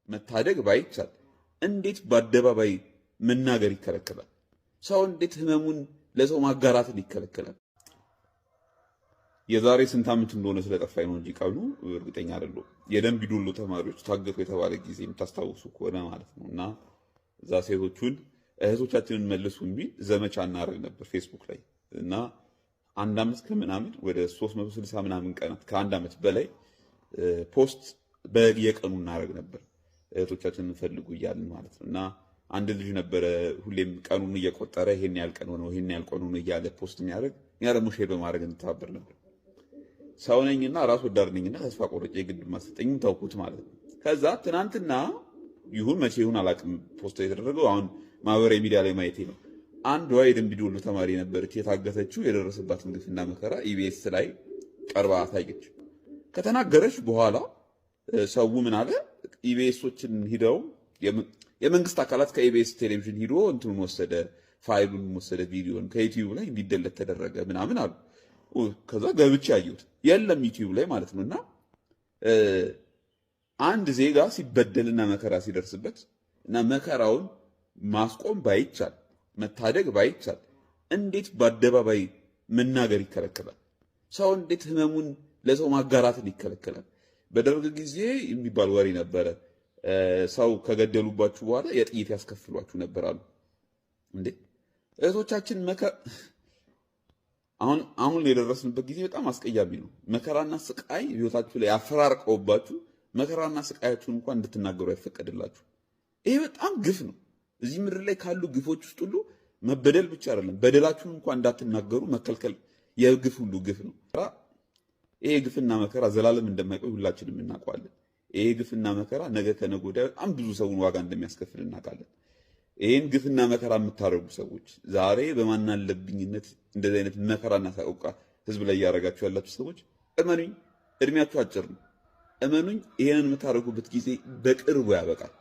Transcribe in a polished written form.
መታደግ ባይቻል እንዴት በአደባባይ መናገር ይከለከላል? ሰው እንዴት ህመሙን ለሰው ማጋራትን ይከለከላል? የዛሬ ስንት ዓመት እንደሆነ ስለጠፋኝ ነው እንጂ ቀኑ እርግጠኛ አይደለሁም። የደንቢ ዶሎ ተማሪዎች ታገቱ የተባለ ጊዜ የምታስታውሱ ከሆነ ማለት ነው። እና እዛ ሴቶቹን እህቶቻችንን መልሱ የሚል ዘመቻ እናደርግ ነበር ፌስቡክ ላይ እና አንድ ዓመት ከምናምን ወደ 360 ምናምን ቀናት ከአንድ ዓመት በላይ ፖስት በየቀኑ እናደርግ ነበር እህቶቻችንን ፈልጉ እያልን ማለት ነው። እና አንድ ልጅ ነበረ ሁሌም ቀኑን እየቆጠረ ይሄን ያህል ቀን ሆነው ይሄን ያህል ቀን ሆነው እያለ ፖስት የሚያደርግ እኛ ደግሞ ሼር በማድረግ እንተባበር ነበር። ሰው ነኝና ራስ ወዳድ ነኝና ተስፋ ቆርጬ ግድ ማሰጠኝም ተውኩት ማለት ነው። ከዛ ትናንትና ይሁን መቼ ይሁን አላውቅም ፖስት የተደረገው አሁን ማህበራዊ ሚዲያ ላይ ማየቴ ነው። አንዷ የደንቢ ዶሎ ተማሪ ነበረች የታገተችው የደረሰባትን ግፍና መከራ ኢቢኤስ ላይ ቀርባ ታየች። ከተናገረች በኋላ ሰው ምን አለ? ኢቢኤሶችን ሂደው የመንግስት አካላት ከኢቢኤስ ቴሌቪዥን ሂዶ እንትኑን ወሰደ፣ ፋይሉን ወሰደ፣ ቪዲዮን ከዩቲዩብ ላይ እንዲደለት ተደረገ ምናምን አሉ። ከዛ ገብቼ ያየሁት የለም ዩቲዩብ ላይ ማለት ነው። እና አንድ ዜጋ ሲበደልና መከራ ሲደርስበት እና መከራውን ማስቆም ባይቻል መታደግ ባይቻል እንዴት በአደባባይ መናገር ይከለከላል? ሰው እንዴት ህመሙን ለሰው ማጋራትን ይከለከላል? በደርግ ጊዜ የሚባል ወሬ ነበረ። ሰው ከገደሉባችሁ በኋላ የጥይት ያስከፍሏችሁ ነበር አሉ። እንዴ እህቶቻችን አሁን የደረስንበት ጊዜ በጣም አስቀያሚ ነው። መከራና ስቃይ ህይወታችሁ ላይ አፈራርቀውባችሁ መከራና ስቃያችሁን እንኳን እንድትናገሩ አይፈቀድላችሁ። ይሄ በጣም ግፍ ነው። እዚህ ምድር ላይ ካሉ ግፎች ውስጥ ሁሉ መበደል ብቻ አይደለም፣ በደላችሁን እንኳን እንዳትናገሩ መከልከል የግፍ ሁሉ ግፍ ነው። ይሄ ግፍና መከራ ዘላለም እንደማይቆይ ሁላችንም እናውቃለን። ይሄ ግፍና መከራ ነገ ከነገ ወዲያ በጣም ብዙ ሰውን ዋጋ እንደሚያስከፍል እናውቃለን። ይሄን ግፍና መከራ የምታደርጉ ሰዎች ዛሬ በማናለብኝነት እንደዚህ አይነት መከራና ሰቆቃ ህዝብ ላይ እያደረጋችሁ ያላችሁ ሰዎች እመኑኝ፣ እድሜያችሁ አጭር ነው። እመኑኝ፣ ይሄንን የምታደርጉበት ጊዜ በቅርቡ ያበቃል።